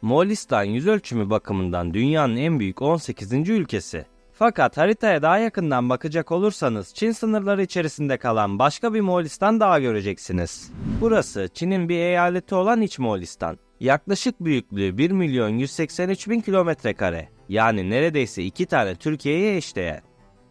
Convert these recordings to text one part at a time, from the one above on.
Moğolistan yüzölçümü bakımından dünyanın en büyük 18. ülkesi. Fakat haritaya daha yakından bakacak olursanız Çin sınırları içerisinde kalan başka bir Moğolistan daha göreceksiniz. Burası Çin'in bir eyaleti olan İç Moğolistan. Yaklaşık büyüklüğü 1.183.000 km², yani neredeyse 2 tane Türkiye'ye eşdeğer.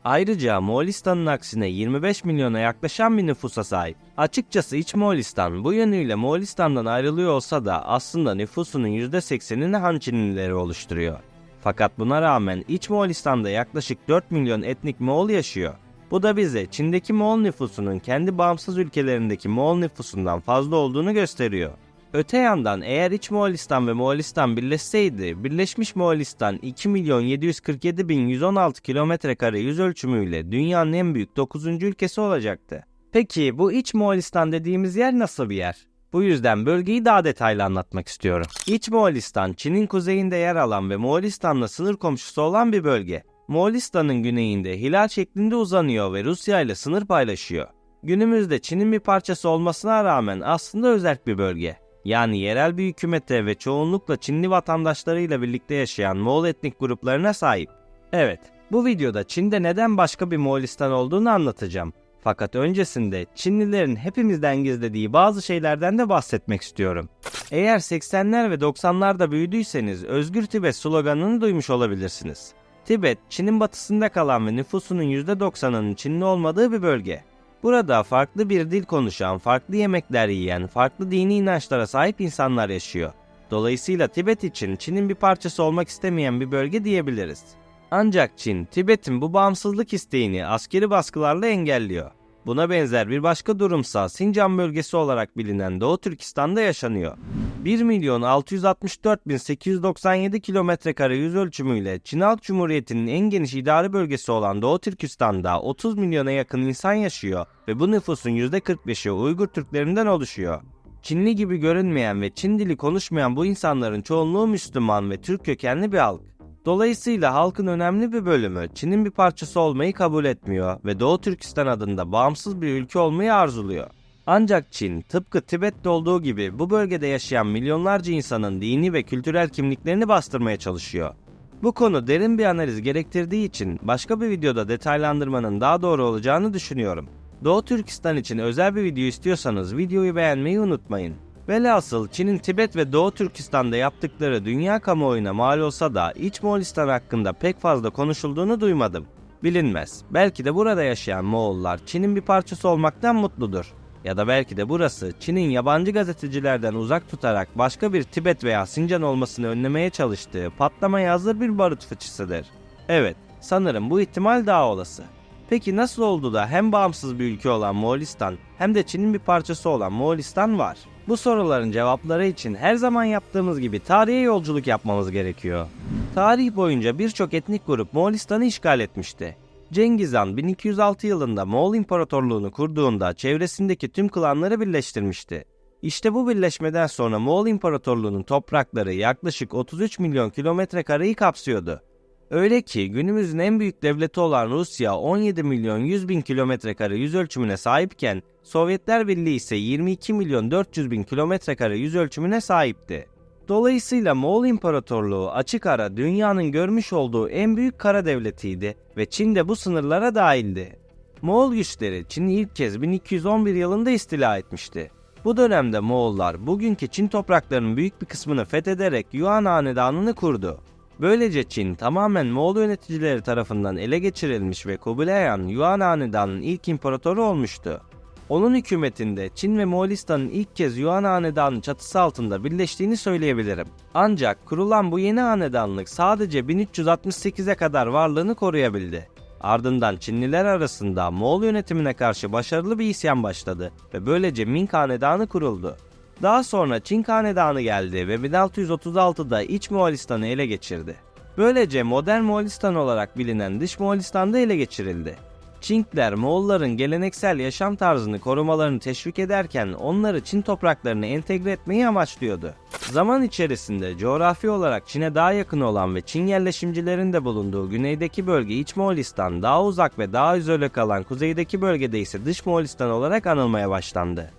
Ayrıca Moğolistan'ın aksine 25 milyona yaklaşan bir nüfusa sahip. Açıkçası İç Moğolistan bu yönüyle Moğolistan'dan ayrılıyor olsa da aslında nüfusunun %80'ini Han Çinlileri oluşturuyor. Fakat buna rağmen İç Moğolistan'da yaklaşık 4 milyon etnik Moğol yaşıyor. Bu da bize Çin'deki Moğol nüfusunun kendi bağımsız ülkelerindeki Moğol nüfusundan fazla olduğunu gösteriyor. Öte yandan eğer İç Moğolistan ve Moğolistan birleşseydi, Birleşmiş Moğolistan 2.747.116 km² yüzölçümüyle dünyanın en büyük 9. ülkesi olacaktı. Peki bu İç Moğolistan dediğimiz yer nasıl bir yer? Bu yüzden bölgeyi daha detaylı anlatmak istiyorum. İç Moğolistan, Çin'in kuzeyinde yer alan ve Moğolistan'la sınır komşusu olan bir bölge. Moğolistan'ın güneyinde hilal şeklinde uzanıyor ve Rusya ile sınır paylaşıyor. Günümüzde Çin'in bir parçası olmasına rağmen aslında özerk bir bölge. Yani yerel bir hükümete ve çoğunlukla Çinli vatandaşlarıyla birlikte yaşayan Moğol etnik gruplarına sahip. Evet, bu videoda Çin'de neden başka bir Moğolistan olduğunu anlatacağım. Fakat öncesinde Çinlilerin hepimizden gizlediği bazı şeylerden de bahsetmek istiyorum. Eğer 80'ler ve 90'larda büyüdüyseniz Özgür Tibet sloganını duymuş olabilirsiniz. Tibet, Çin'in batısında kalan ve nüfusunun %90'ının Çinli olmadığı bir bölge. Burada farklı bir dil konuşan, farklı yemekler yiyen, farklı dini inançlara sahip insanlar yaşıyor. Dolayısıyla Tibet için Çin'in bir parçası olmak istemeyen bir bölge diyebiliriz. Ancak Çin, Tibet'in bu bağımsızlık isteğini askeri baskılarla engelliyor. Buna benzer bir başka durumsa Sincan bölgesi olarak bilinen Doğu Türkistan'da yaşanıyor. 1.664.897 km² yüzölçümüyle Çin Halk Cumhuriyeti'nin en geniş idari bölgesi olan Doğu Türkistan'da 30 milyona yakın insan yaşıyor ve bu nüfusun %45'i Uygur Türklerinden oluşuyor. Çinli gibi görünmeyen ve Çin dili konuşmayan bu insanların çoğunluğu Müslüman ve Türk kökenli bir halk. Dolayısıyla halkın önemli bir bölümü Çin'in bir parçası olmayı kabul etmiyor ve Doğu Türkistan adında bağımsız bir ülke olmayı arzuluyor. Ancak Çin, tıpkı Tibet'te olduğu gibi bu bölgede yaşayan milyonlarca insanın dini ve kültürel kimliklerini bastırmaya çalışıyor. Bu konu derin bir analiz gerektirdiği için başka bir videoda detaylandırmanın daha doğru olacağını düşünüyorum. Doğu Türkistan için özel bir video istiyorsanız videoyu beğenmeyi unutmayın. Velhasıl Çin'in Tibet ve Doğu Türkistan'da yaptıkları dünya kamuoyuna mal olsa da İç Moğolistan hakkında pek fazla konuşulduğunu duymadım. Bilinmez. Belki de burada yaşayan Moğollar Çin'in bir parçası olmaktan mutludur. Ya da belki de burası Çin'in yabancı gazetecilerden uzak tutarak başka bir Tibet veya Sincan olmasını önlemeye çalıştığı patlamaya hazır bir barut fıçısıdır. Evet, sanırım bu ihtimal daha olası. Peki nasıl oldu da hem bağımsız bir ülke olan Moğolistan hem de Çin'in bir parçası olan Moğolistan var? Bu soruların cevapları için her zaman yaptığımız gibi tarihe yolculuk yapmamız gerekiyor. Tarih boyunca birçok etnik grup Moğolistan'ı işgal etmişti. Cengiz Han 1206 yılında Moğol İmparatorluğunu kurduğunda çevresindeki tüm klanları birleştirmişti. İşte bu birleşmeden sonra Moğol İmparatorluğu'nun toprakları yaklaşık 33 milyon km²'yi kapsıyordu. Öyle ki günümüzün en büyük devleti olan Rusya 17 milyon 100 bin km² yüzölçümüne sahipken Sovyetler Birliği ise 22 milyon 400 bin km² yüzölçümüne sahipti. Dolayısıyla Moğol İmparatorluğu açık ara dünyanın görmüş olduğu en büyük kara devletiydi ve Çin de bu sınırlara dahildi. Moğol güçleri Çin'i ilk kez 1211 yılında istila etmişti. Bu dönemde Moğollar bugünkü Çin topraklarının büyük bir kısmını fethederek Yuan Hanedanı'nı kurdu. Böylece Çin tamamen Moğol yöneticileri tarafından ele geçirilmiş ve Kubilay Han Yuan Hanedanı'nın ilk imparatoru olmuştu. Onun hükümetinde Çin ve Moğolistan'ın ilk kez Yuan Hanedanı çatısı altında birleştiğini söyleyebilirim. Ancak kurulan bu yeni hanedanlık sadece 1368'e kadar varlığını koruyabildi. Ardından Çinliler arasında Moğol yönetimine karşı başarılı bir isyan başladı ve böylece Ming Hanedanı kuruldu. Daha sonra Çin Hanedanı geldi ve 1636'da İç Moğolistan'ı ele geçirdi. Böylece modern Moğolistan olarak bilinen Dış Moğolistan'da ele geçirildi. Çinkler Moğolların geleneksel yaşam tarzını korumalarını teşvik ederken onları Çin topraklarına entegre etmeyi amaçlıyordu. Zaman içerisinde coğrafi olarak Çin'e daha yakın olan ve Çin yerleşimcilerin de bulunduğu güneydeki bölge İç Moğolistan, daha uzak ve daha izole kalan kuzeydeki bölgede ise Dış Moğolistan olarak anılmaya başlandı.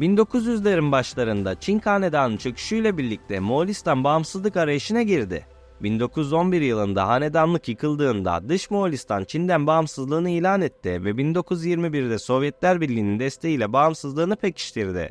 1900'lerin başlarında Çin Hanedanı'nın çöküşüyle birlikte Moğolistan bağımsızlık arayışına girdi. 1911 yılında hanedanlık yıkıldığında dış Moğolistan Çin'den bağımsızlığını ilan etti ve 1921'de Sovyetler Birliği'nin desteğiyle bağımsızlığını pekiştirdi.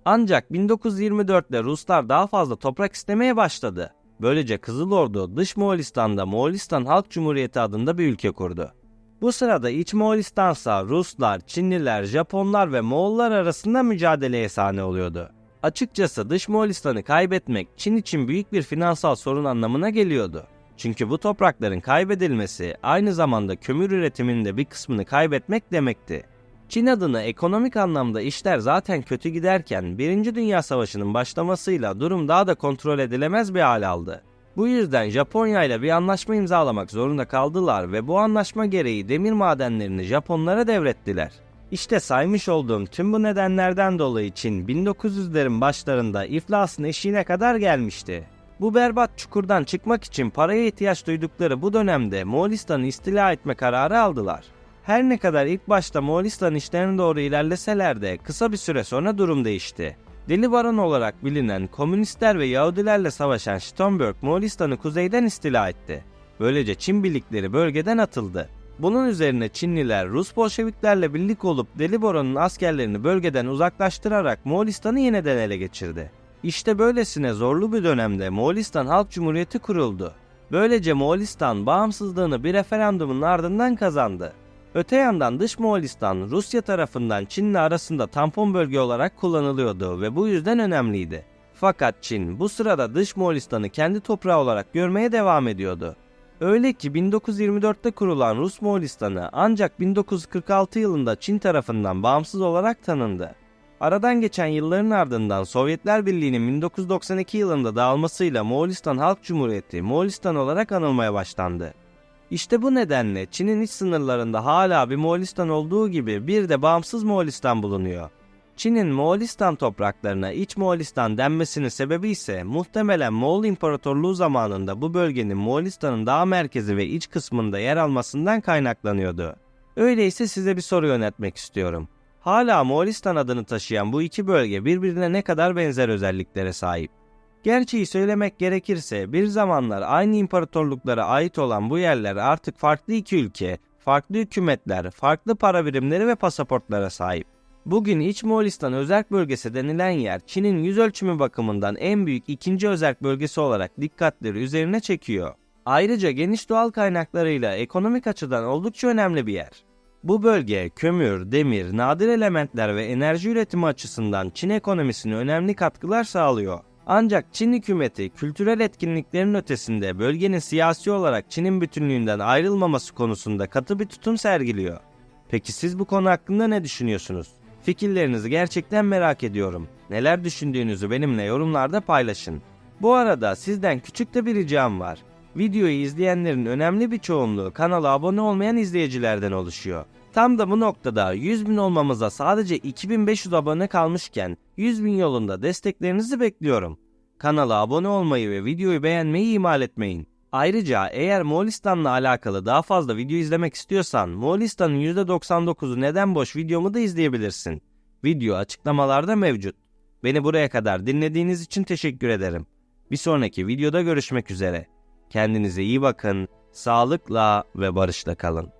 Ancak 1924'te Ruslar daha fazla toprak istemeye başladı. Böylece Kızıl Ordu dış Moğolistan'da Moğolistan Halk Cumhuriyeti adında bir ülke kurdu. Bu sırada iç Moğolistan'sa Ruslar, Çinliler, Japonlar ve Moğollar arasında mücadeleye sahne oluyordu. Açıkçası dış Moğolistan'ı kaybetmek Çin için büyük bir finansal sorun anlamına geliyordu. Çünkü bu toprakların kaybedilmesi aynı zamanda kömür üretiminin de bir kısmını kaybetmek demekti. Çin adına ekonomik anlamda işler zaten kötü giderken 1. Dünya Savaşı'nın başlamasıyla durum daha da kontrol edilemez bir hal aldı. Bu yüzden Japonya ile bir anlaşma imzalamak zorunda kaldılar ve bu anlaşma gereği demir madenlerini Japonlara devrettiler. İşte saymış olduğum tüm bu nedenlerden dolayı Çin 1900'lerin başlarında iflasın eşiğine kadar gelmişti. Bu berbat çukurdan çıkmak için paraya ihtiyaç duydukları bu dönemde Moğolistan'ı istila etme kararı aldılar. Her ne kadar ilk başta Moğolistan işlerine doğru ilerleseler de kısa bir süre sonra durum değişti. Deli Baron olarak bilinen komünistler ve Yahudilerle savaşan Schomburg Moğolistan'ı kuzeyden istila etti. Böylece Çin birlikleri bölgeden atıldı. Bunun üzerine Çinliler Rus Bolşeviklerle birlik olup Deli Baron'un askerlerini bölgeden uzaklaştırarak Moğolistan'ı yeniden ele geçirdi. İşte böylesine zorlu bir dönemde Moğolistan Halk Cumhuriyeti kuruldu. Böylece Moğolistan bağımsızlığını bir referandumun ardından kazandı. Öte yandan dış Moğolistan Rusya tarafından Çin'le arasında tampon bölge olarak kullanılıyordu ve bu yüzden önemliydi. Fakat Çin bu sırada dış Moğolistan'ı kendi toprağı olarak görmeye devam ediyordu. Öyle ki 1924'te kurulan Rus Moğolistan'ı ancak 1946 yılında Çin tarafından bağımsız olarak tanındı. Aradan geçen yılların ardından Sovyetler Birliği'nin 1992 yılında dağılmasıyla Moğolistan Halk Cumhuriyeti Moğolistan olarak anılmaya başlandı. İşte bu nedenle Çin'in iç sınırlarında hala bir Moğolistan olduğu gibi bir de bağımsız Moğolistan bulunuyor. Çin'in Moğolistan topraklarına İç Moğolistan denmesinin sebebi ise muhtemelen Moğol İmparatorluğu zamanında bu bölgenin Moğolistan'ın daha merkezi ve iç kısmında yer almasından kaynaklanıyordu. Öyleyse size bir soru yöneltmek istiyorum. Hala Moğolistan adını taşıyan bu iki bölge birbirine ne kadar benzer özelliklere sahip? Gerçeği söylemek gerekirse bir zamanlar aynı imparatorluklara ait olan bu yerler artık farklı iki ülke, farklı hükümetler, farklı para birimleri ve pasaportlara sahip. Bugün İç Moğolistan özerk bölgesi denilen yer Çin'in yüz ölçümü bakımından en büyük ikinci özerk bölgesi olarak dikkatleri üzerine çekiyor. Ayrıca geniş doğal kaynaklarıyla ekonomik açıdan oldukça önemli bir yer. Bu bölge kömür, demir, nadir elementler ve enerji üretimi açısından Çin ekonomisine önemli katkılar sağlıyor. Ancak Çin hükümeti kültürel etkinliklerin ötesinde bölgenin siyasi olarak Çin'in bütünlüğünden ayrılmaması konusunda katı bir tutum sergiliyor. Peki siz bu konu hakkında ne düşünüyorsunuz? Fikirlerinizi gerçekten merak ediyorum. Neler düşündüğünüzü benimle yorumlarda paylaşın. Bu arada sizden küçük de bir ricam var. Videoyu izleyenlerin önemli bir çoğunluğu kanala abone olmayan izleyicilerden oluşuyor. Tam da bu noktada 100.000 olmamıza sadece 2500 abone kalmışken 100.000 yolunda desteklerinizi bekliyorum. Kanala abone olmayı ve videoyu beğenmeyi ihmal etmeyin. Ayrıca eğer Moğolistan'la alakalı daha fazla video izlemek istiyorsan Moğolistan'ın %99'u neden boş videomu da izleyebilirsin. Video açıklamalarda mevcut. Beni buraya kadar dinlediğiniz için teşekkür ederim. Bir sonraki videoda görüşmek üzere. Kendinize iyi bakın, sağlıkla ve barışla kalın.